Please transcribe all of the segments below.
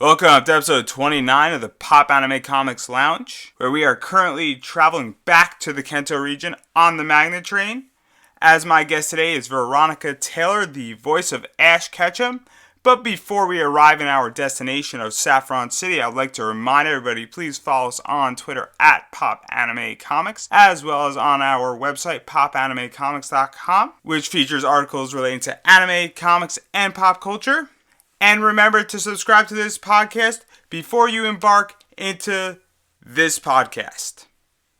Welcome to episode 29 of the Popanimecomics Lounge, where we are currently traveling back to the Kanto region on the Magnet Train. As my guest today is Veronica Taylor, the voice of Ash Ketchum. But before we arrive in our destination of Saffron City, I'd like to remind everybody, please follow us on Twitter at Popanimecomics, as well as on our website, popanimecomics.com, which features articles relating to anime, comics, and pop culture. And remember to subscribe to this podcast before you embark into this podcast.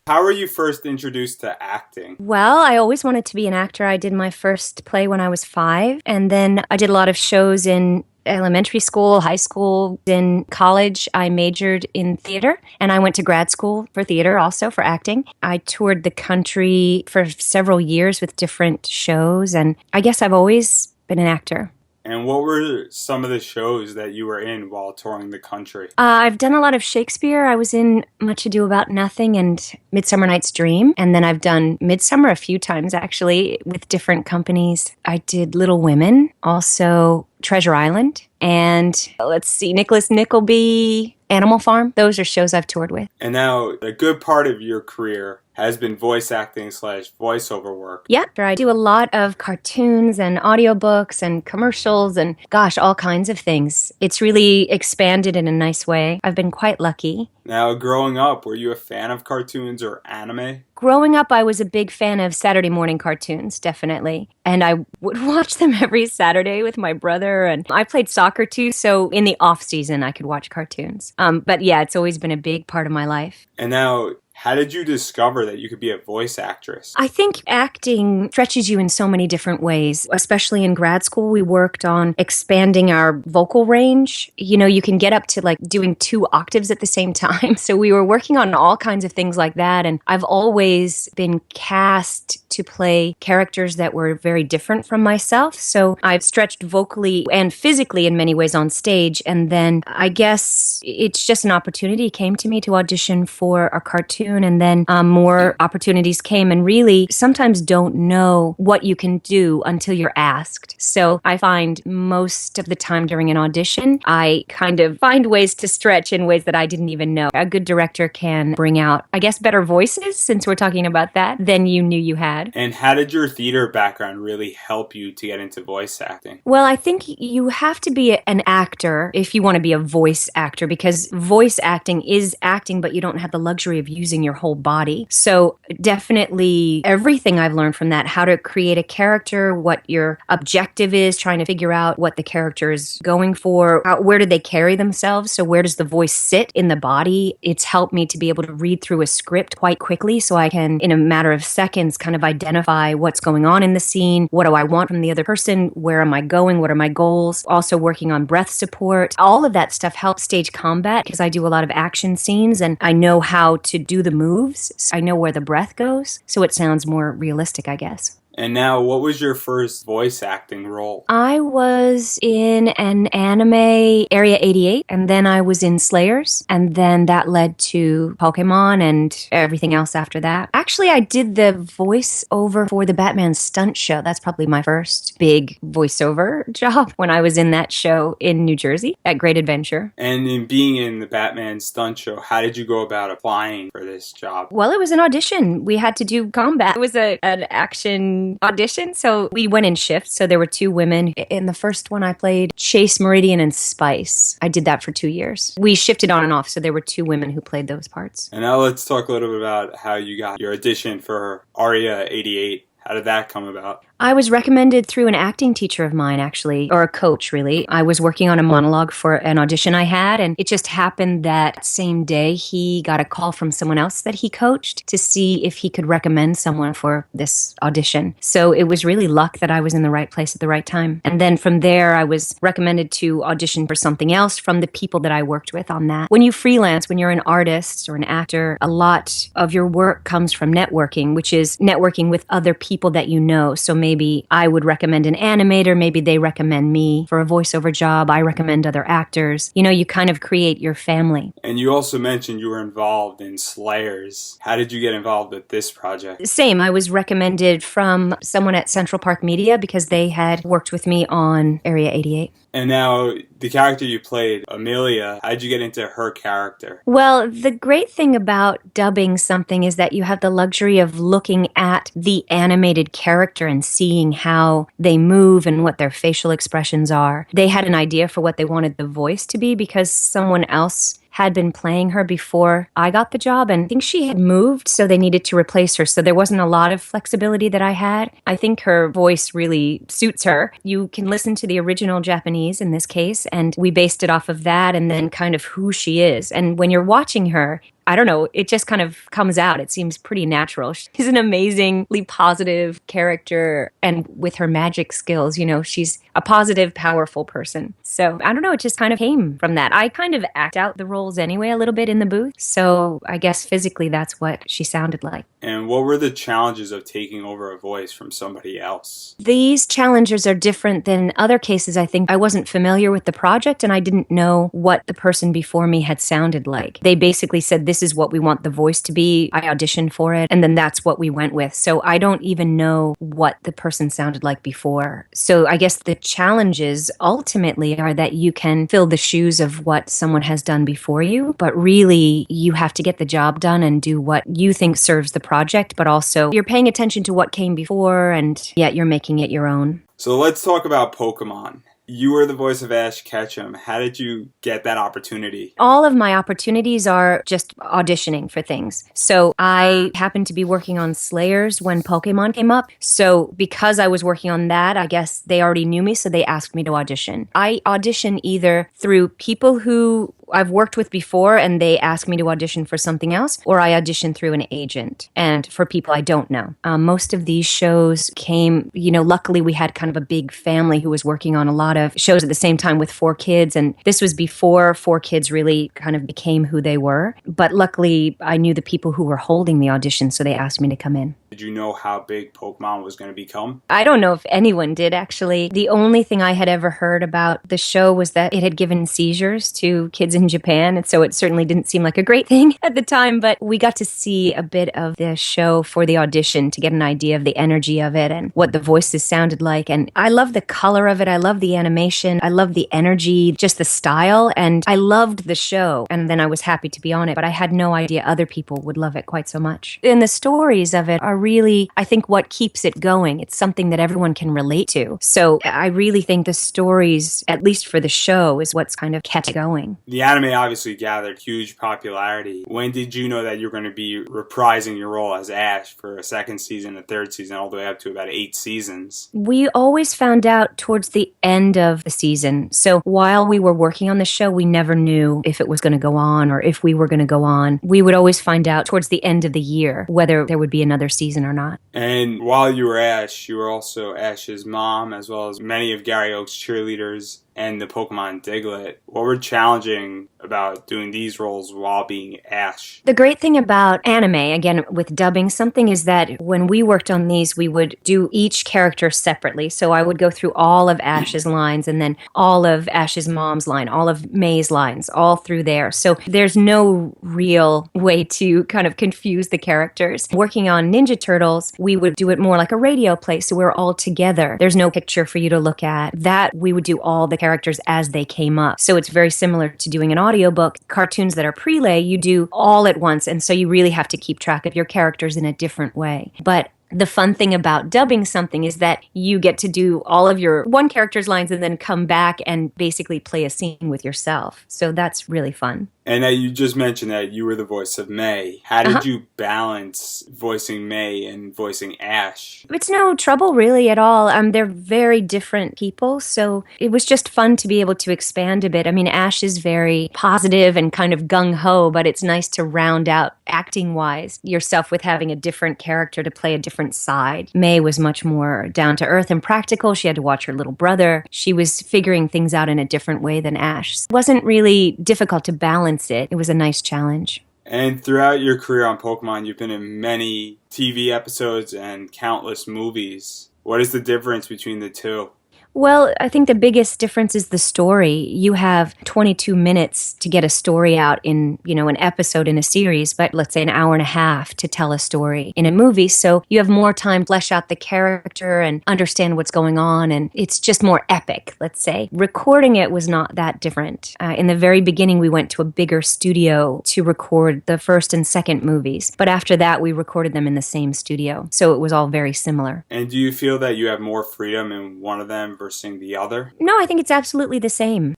How were you first introduced to acting? Well, I always wanted to be an actor. I did my first play when I was 5, and then I did a lot of shows in elementary school, high school. In college, I majored in theater, and I went to grad school for theater, also for acting. I toured the country for several years with different shows, and I guess I've always been an actor. And what were some of the shows that you were in while touring the country? I've done a lot of Shakespeare. I was in Much Ado About Nothing and Midsummer Night's Dream. And then I've done Midsummer a few times, actually, with different companies. I did Little Women, also Treasure Island, and let's see, Nicholas Nickleby, Animal Farm. Those are shows I've toured with. And now, a good part of your career has been voice acting / voiceover work. Yeah, I do a lot of cartoons and audiobooks and commercials and, gosh, all kinds of things. It's really expanded in a nice way. I've been quite lucky. Now, growing up, were you a fan of cartoons or anime? Growing up, I was a big fan of Saturday morning cartoons, definitely. And I would watch them every Saturday with my brother. And I played soccer too, so in the off season, I could watch cartoons. But yeah, it's always been a big part of my life. And now, how did you discover that you could be a voice actress? I think acting stretches you in so many different ways. Especially in grad school, we worked on expanding our vocal range. You know, you can get up to like doing 2 octaves at the same time. So we were working on all kinds of things like that. And I've always been cast to play characters that were very different from myself. So I've stretched vocally and physically in many ways on stage. And then I guess it's just an opportunity came to me to audition for a cartoon. And then more opportunities came, and really sometimes don't know what you can do until you're asked. So I find most of the time during an audition, I kind of find ways to stretch in ways that I didn't even know. A good director can bring out, I guess, better voices, since we're talking about that, than you knew you had. And how did your theater background really help you to get into voice acting? Well, I think you have to be an actor if you want to be a voice actor, because voice acting is acting, but you don't have the luxury of using your whole body. So definitely everything I've learned from that, how to create a character, what your objective is, trying to figure out what the character is going for, where do they carry themselves, so where does the voice sit in the body. It's helped me to be able to read through a script quite quickly, so I can, in a matter of seconds, kind of identify what's going on in the scene, what do I want from the other person, where am I going, what are my goals. Also working on breath support. All of that stuff helps stage combat, because I do a lot of action scenes and I know how to do the moves. So I know where the breath goes, so it sounds more realistic, I guess. And now, what was your first voice acting role? I was in an anime, Area 88, and then I was in Slayers, and then that led to Pokemon and everything else after that. Actually, I did the voiceover for the Batman stunt show. That's probably my first big voiceover job, when I was in that show in New Jersey at Great Adventure. And in being in the Batman stunt show, how did you go about applying for this job? Well, it was an audition. We had to do combat. It was an action audition, so we went in shifts. So there were 2 women. In the first one, I played Chase, Meridian, and Spice. I did that for 2 years. We shifted on and off, so there were 2 women who played those parts. And now let's talk a little bit about how you got your audition for Aria 88. How did that come about? I was recommended through an acting teacher of mine, actually, or a coach, really. I was working on a monologue for an audition I had, and it just happened that same day he got a call from someone else that he coached to see if he could recommend someone for this audition. So it was really luck that I was in the right place at the right time. And then from there, I was recommended to audition for something else from the people that I worked with on that. When you freelance, when you're an artist or an actor, a lot of your work comes from networking, which is networking with other people that you know. So maybe I would recommend an animator, maybe they recommend me for a voiceover job, I recommend other actors. You know, you kind of create your family. And you also mentioned you were involved in Slayers. How did you get involved with this project? Same, I was recommended from someone at Central Park Media because they had worked with me on Area 88. And now, the character you played, Amelia, how'd you get into her character? Well, the great thing about dubbing something is that you have the luxury of looking at the animated character and seeing how they move and what their facial expressions are. They had an idea for what they wanted the voice to be because someone else had been playing her before I got the job, and I think she had moved, so they needed to replace her. So there wasn't a lot of flexibility that I had. I think her voice really suits her. You can listen to the original Japanese in this case, and we based it off of that and then kind of who she is. And when you're watching her, I don't know, it just kind of comes out. It seems pretty natural. She's an amazingly positive character, and with her magic skills, she's a positive, powerful person. So I don't know, it just kind of came from that. I kind of act out the roles anyway a little bit in the booth. So I guess physically that's what she sounded like. And what were the challenges of taking over a voice from somebody else? These challenges are different than other cases. I think I wasn't familiar with the project and I didn't know what the person before me had sounded like. They basically said, this is what we want the voice to be. I auditioned for it, and then that's what we went with. So I don't even know what the person sounded like before. So I guess the challenges ultimately are that you can fill the shoes of what someone has done before you, but really you have to get the job done and do what you think serves the project, but also you're paying attention to what came before, and yet you're making it your own. So let's talk about Pokemon. You were the voice of Ash Ketchum. How did you get that opportunity? All of my opportunities are just auditioning for things. So I happened to be working on Slayers when Pokemon came up. So because I was working on that, I guess they already knew me, so they asked me to audition. I audition either through people who I've worked with before and they ask me to audition for something else, or I audition through an agent and for people I don't know. Most of these shows came, luckily we had kind of a big family who was working on a lot of shows at the same time with 4 kids, and this was before 4 kids really kind of became who they were. But luckily I knew the people who were holding the audition, so they asked me to come in. Did you know how big Pokemon was going to become? I don't know if anyone did, actually. The only thing I had ever heard about the show was that it had given seizures to kids in Japan, and so it certainly didn't seem like a great thing at the time, but we got to see a bit of the show for the audition to get an idea of the energy of it and what the voices sounded like, and I love the color of it, I love the animation, I love the energy, just the style, and I loved the show, and then I was happy to be on it, but I had no idea other people would love it quite so much. And the stories of it are really, I think, what keeps it going. It's something that everyone can relate to. So I really think the stories, at least for the show, is what's kind of kept it going. The anime obviously gathered huge popularity. When did you know that you were going to be reprising your role as Ash for a second season, a third season, all the way up to about 8 seasons? We always found out towards the end of the season. So while we were working on the show, we never knew if it was going to go on or if we were going to go on. We would always find out towards the end of the year whether there would be another season or not. And while you were Ash, you were also Ash's mom, as well as many of Gary Oak's cheerleaders and the Pokemon Diglett. What were challenging about doing these roles while being Ash? The great thing about anime, again, with dubbing something, is that when we worked on these, we would do each character separately. So I would go through all of Ash's lines and then all of Ash's mom's line, all of May's lines, all through there. So there's no real way to kind of confuse the characters. Working on Ninja Turtles, we would do it more like a radio play, so we're all together. There's no picture for you to look at. That we would do all the characters as they came up. So it's very similar to doing an audiobook. Cartoons that are prelay, you do all at once, and so you really have to keep track of your characters in a different way. But the fun thing about dubbing something is that you get to do all of your one character's lines and then come back and basically play a scene with yourself. So that's really fun. And you just mentioned that you were the voice of May. How did you balance voicing May and voicing Ash? It's no trouble really at all. They're very different people, so it was just fun to be able to expand a bit. I mean, Ash is very positive and kind of gung-ho, but it's nice to round out acting-wise yourself with having a different character to play a different side. May was much more down-to-earth and practical. She had to watch her little brother. She was figuring things out in a different way than Ash. It wasn't really difficult to balance it. It was a nice challenge. And throughout your career on Pokemon, you've been in many TV episodes and countless movies. What is the difference between the two? Well, I think the biggest difference is the story. You have 22 minutes to get a story out in, an episode in a series, but let's say an hour and a half to tell a story in a movie. So you have more time to flesh out the character and understand what's going on. And it's just more epic, let's say. Recording it was not that different. In the very beginning, we went to a bigger studio to record the first and second movies. But after that, we recorded them in the same studio. So it was all very similar. And do you feel that you have more freedom in one of them versus the other? No, I think it's absolutely the same.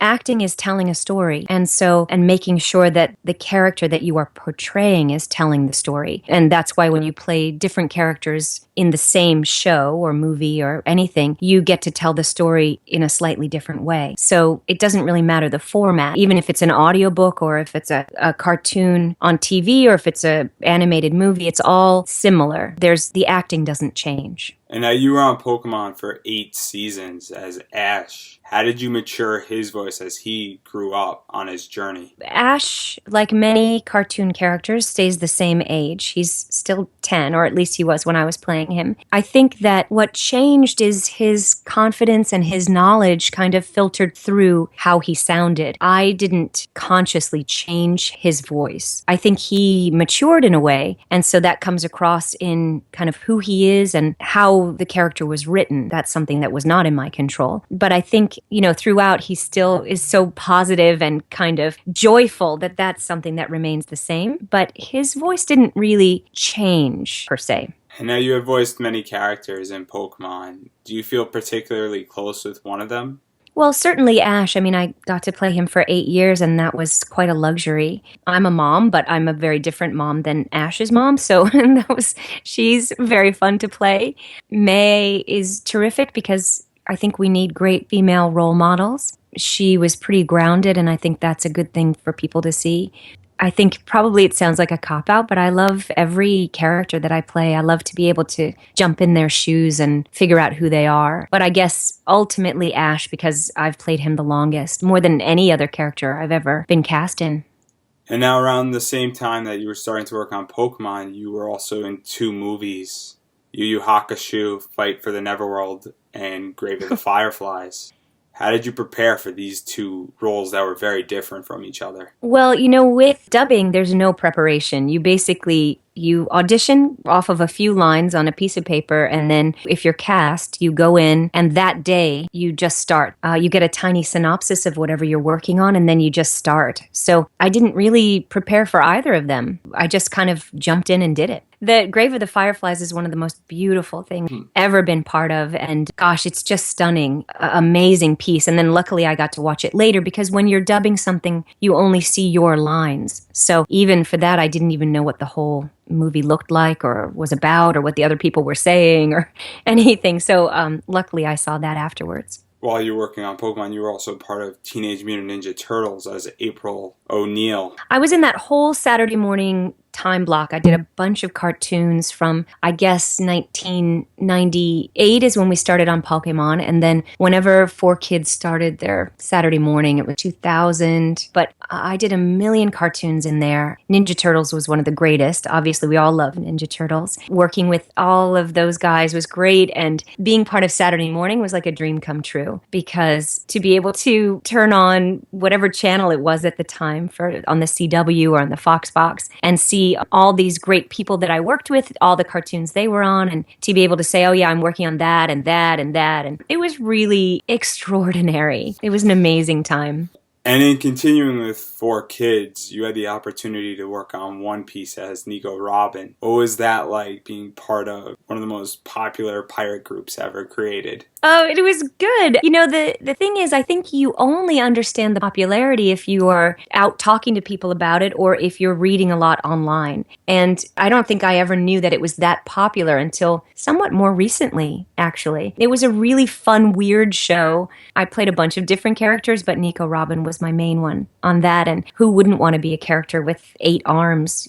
Acting is telling a story. And making sure that the character that you are portraying is telling the story. And that's why when you play different characters in the same show or movie or anything, you get to tell the story in a slightly different way. So it doesn't really matter the format, even if it's an audiobook or if it's a cartoon on TV or if it's an animated movie, it's all similar. The acting doesn't change. And now you were on Pokemon for 8 seasons as Ash. How did you mature his voice as he grew up on his journey? Ash, like many cartoon characters, stays the same age. He's still 10, or at least he was when I was playing him. I think that what changed is his confidence and his knowledge kind of filtered through how he sounded. I didn't consciously change his voice. I think he matured in a way, and so that comes across in kind of who he is and how the character was written. That's something that was not in my control. But I think, throughout he still is so positive and kind of joyful that that's something that remains the same. But his voice didn't really change, per se. And now you have voiced many characters in Pokemon. Do you feel particularly close with one of them? Well, certainly Ash. I got to play him for 8 years, and that was quite a luxury. I'm a mom, but I'm a very different mom than Ash's mom, so she's very fun to play. May is terrific because I think we need great female role models. She was pretty grounded, and I think that's a good thing for people to see. I think probably it sounds like a cop-out, but I love every character that I play. I love to be able to jump in their shoes and figure out who they are. But I guess ultimately Ash, because I've played him the longest, more than any other character I've ever been cast in. And now around the same time that you were starting to work on Pokemon, you were also in 2 movies. Yu Yu Hakusho, Fight for the Neverworld, and Grave of the Fireflies. How did you prepare for these 2 roles that were very different from each other? Well, with dubbing, there's no preparation. You audition off of a few lines on a piece of paper, and then if you're cast, you go in, and that day you just start. You get a tiny synopsis of whatever you're working on, and then you just start. So I didn't really prepare for either of them. I just kind of jumped in and did it. The Grave of the Fireflies is one of the most beautiful things ever been part of, and gosh, it's just stunning, amazing piece. And then luckily I got to watch it later, because when you're dubbing something, you only see your lines. So even for that, I didn't even know what the whole movie looked like or was about or what the other people were saying or anything. So luckily I saw that afterwards. While you were working on Pokemon, you were also part of Teenage Mutant Ninja Turtles as April O'Neil. I was in that whole Saturday morning time block. I did a bunch of cartoons from, I guess, 1998 is when we started on Pokemon. And then whenever 4Kids started their Saturday morning, it was 2000. But I did a million cartoons in there. Ninja Turtles was one of the greatest. Obviously, we all love Ninja Turtles. Working with all of those guys was great. And being part of Saturday morning was like a dream come true, because to be able to turn on whatever channel it was at the time on the CW or on the Fox box and see all these great people that I worked with, all the cartoons they were on, and to be able to say, oh yeah, I'm working on that and that and that. And it was really extraordinary. It was an amazing time. And in continuing with 4Kids, you had the opportunity to work on One Piece as Nico Robin. What was that like, being part of one of the most popular pirate groups ever created? Oh, it was good. The thing is, I think you only understand the popularity if you are out talking to people about it or if you're reading a lot online. And I don't think I ever knew that it was that popular until somewhat more recently, actually. It was a really fun, weird show. I played a bunch of different characters, but Nico Robin was my main one on that. And who wouldn't want to be a character with 8 arms?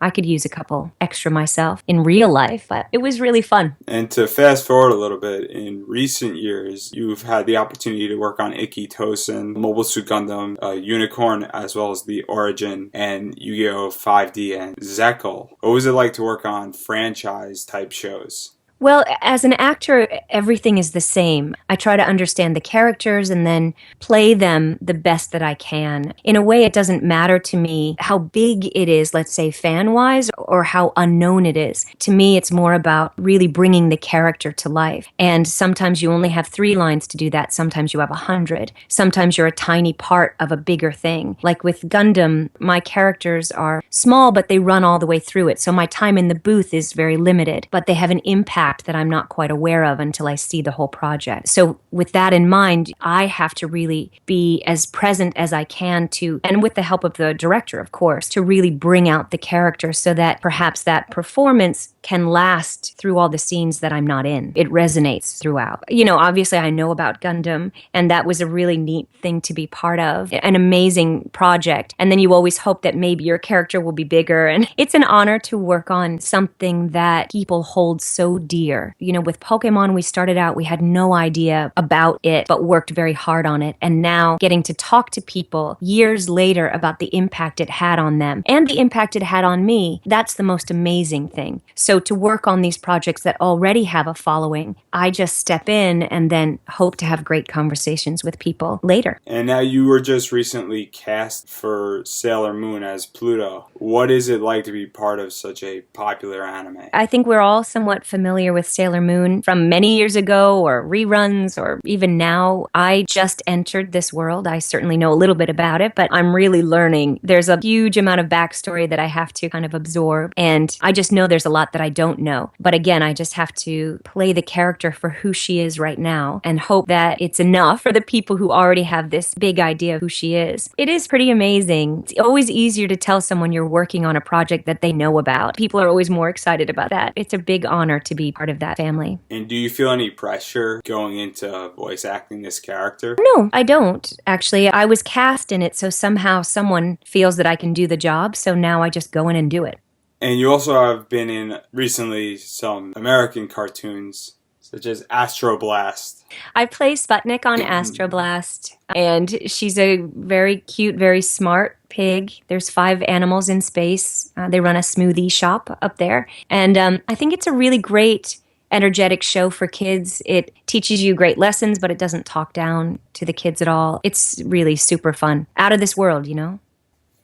I could use a couple extra myself in real life, but it was really fun. And to fast forward a little bit, in recent years, you've had the opportunity to work on Ikki Tosen, Mobile Suit Gundam, Unicorn, as well as the Origin, and Yu-Gi-Oh! 5D and Zekel. What was it like to work on franchise-type shows? Well, as an actor, everything is the same. I try to understand the characters and then play them the best that I can. In a way, it doesn't matter to me how big it is, let's say fan-wise, or how unknown it is. To me, it's more about really bringing the character to life. And sometimes you only have 3 lines to do that. Sometimes you have 100. Sometimes you're a tiny part of a bigger thing. Like with Gundam, my characters are small, but they run all the way through it. So my time in the booth is very limited, but they have an impact that I'm not quite aware of until I see the whole project. So with that in mind, I have to really be as present as I can to, and with the help of the director, of course, to really bring out the character so that perhaps that performance can last through all the scenes that I'm not in. It resonates throughout. You know, obviously I know about Gundam, and that was a really neat thing to be part of, an amazing project. And then you always hope that maybe your character will be bigger. And it's an honor to work on something that people hold so dear. You know, with Pokemon, we started out, we had no idea about it, but worked very hard on it. And now getting to talk to people years later about the impact it had on them and the impact it had on me, that's the most amazing thing. So to work on these projects that already have a following, I just step in and then hope to have great conversations with people later. And now you were just recently cast for Sailor Moon as Pluto. What is it like to be part of such a popular anime? I think we're all somewhat familiar with Sailor Moon from many years ago or reruns or even now. I just entered this world. I certainly know a little bit about it, but I'm really learning. There's a huge amount of backstory that I have to kind of absorb, and I just know there's a lot that I don't know. But again, I just have to play the character for who she is right now and hope that it's enough for the people who already have this big idea of who she is. It is pretty amazing. It's always easier to tell someone you're working on a project that they know about. People are always more excited about that. It's a big honor to be part of that family. And do you feel any pressure going into voice acting this character? No, I don't. Actually, I was cast in it, so somehow someone feels that I can do the job, so now I just go in and do it. And you also have been in recently some American cartoons, such as Astro Blast. I play Sputnik on Astro Blast, and she's a very cute, very smart pig. There's 5 animals in space. They run a smoothie shop up there. And I think it's a really great, energetic show for kids. It teaches you great lessons, but it doesn't talk down to the kids at all. It's really super fun. Out of this world, you know?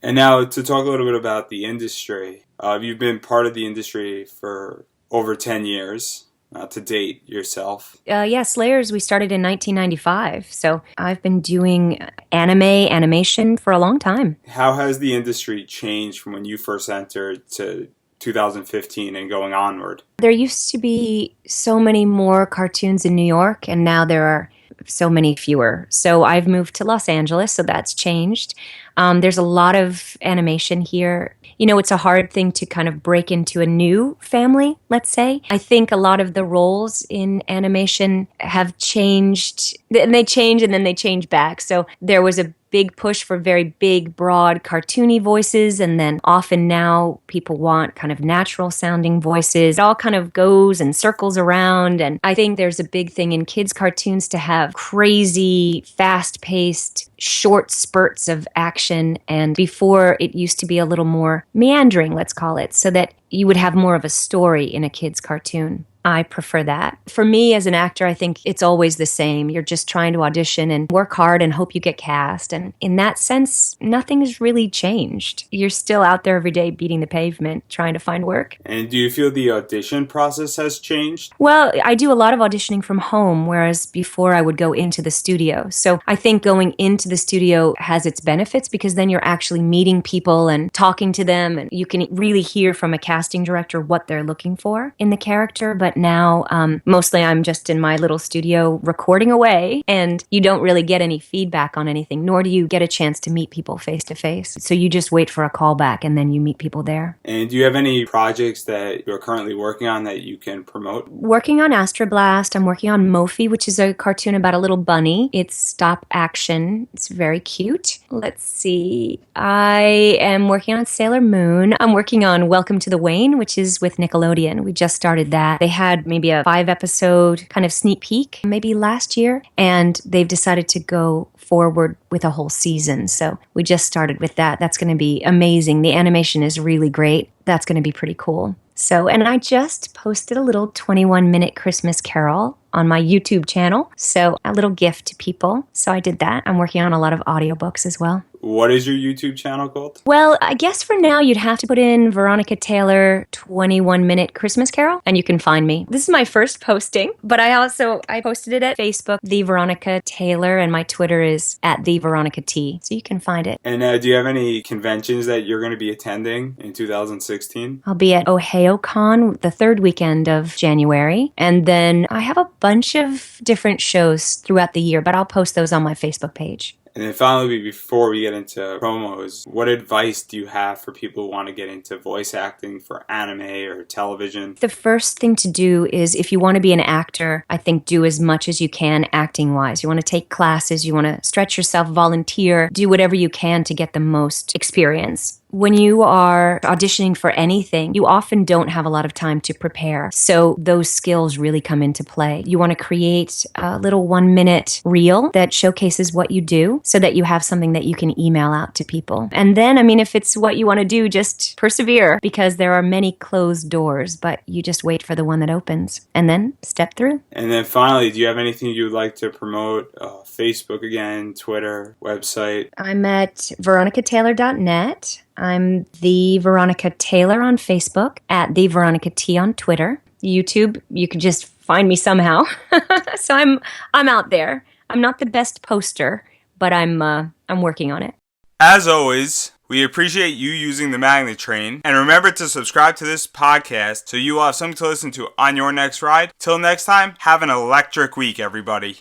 And now to talk a little bit about the industry. You've been part of the industry for over 10 years. To date yourself. Slayers, we started in 1995. So I've been doing animation for a long time. How has the industry changed from when you first entered to 2015 and going onward? There used to be so many more cartoons in New York, and now there are so many fewer. So I've moved to Los Angeles, so that's changed. There's a lot of animation here. You know, it's a hard thing to kind of break into a new family, let's say. I think a lot of the roles in animation have changed, and they change and then they change back. So there was a big push for very big, broad, cartoony voices, and then often now people want kind of natural sounding voices. It all kind of goes and circles around, and I think there's a big thing in kids' cartoons to have crazy, fast-paced, short spurts of action, and before it used to be a little more meandering, let's call it, so that you would have more of a story in a kid's cartoon. I prefer that. For me as an actor, I think it's always the same. You're just trying to audition and work hard and hope you get cast. And in that sense, nothing has really changed. You're still out there every day beating the pavement, trying to find work. And do you feel the audition process has changed? Well, I do a lot of auditioning from home, whereas before I would go into the studio. So I think going into the studio has its benefits because then you're actually meeting people and talking to them, and you can really hear from a casting director what they're looking for in the character. But now mostly I'm just in my little studio recording away, and you don't really get any feedback on anything, nor do you get a chance to meet people face to face. So you just wait for a call back and then you meet people there. And do you have any projects that you're currently working on that you can promote? Working on Astro Blast. I'm working on Mophie, which is a cartoon about a little bunny. It's stop action. It's very cute. Let's see. I am working on Sailor Moon. I'm working on Welcome to the Wane, which is with Nickelodeon. We just started that. They had maybe a 5-episode kind of sneak peek maybe last year, and they've decided to go forward with a whole season. So we just started with that. That's going to be amazing. The animation is really great. That's going to be pretty cool. So, and I just posted a little 21-minute Christmas carol on my YouTube channel. So, a little gift to people. So, I did that. I'm working on a lot of audiobooks as well. What is your YouTube channel called? Well, I guess for now you'd have to put in Veronica Taylor 21-minute Christmas carol and you can find me. This is my first posting, but I posted it at Facebook, The Veronica Taylor, and my Twitter is at The Veronica T. So you can find it. And do you have any conventions that you're going to be attending in 2016? I'll be at OhioCon the third weekend of January. And then I have a bunch of different shows throughout the year, but I'll post those on my Facebook page. And then finally, before we get into promos, what advice do you have for people who want to get into voice acting for anime or television? The first thing to do is, if you want to be an actor, I think do as much as you can acting-wise. You want to take classes, you want to stretch yourself, volunteer, do whatever you can to get the most experience. When you are auditioning for anything, you often don't have a lot of time to prepare. So those skills really come into play. You want to create a little 1-minute reel that showcases what you do so that you have something that you can email out to people. And then, if it's what you want to do, just persevere because there are many closed doors, but you just wait for the one that opens and then step through. And then finally, do you have anything you'd like to promote? Facebook again, Twitter, website? I'm at veronicataylor.net. I'm The Veronica Taylor on Facebook, at The Veronica T on Twitter. YouTube, you can just find me somehow. So I'm out there. I'm not the best poster, but I'm working on it. As always, we appreciate you using the Magnet Train. And remember to subscribe to this podcast so you will have something to listen to on your next ride. Till next time, have an electric week, everybody.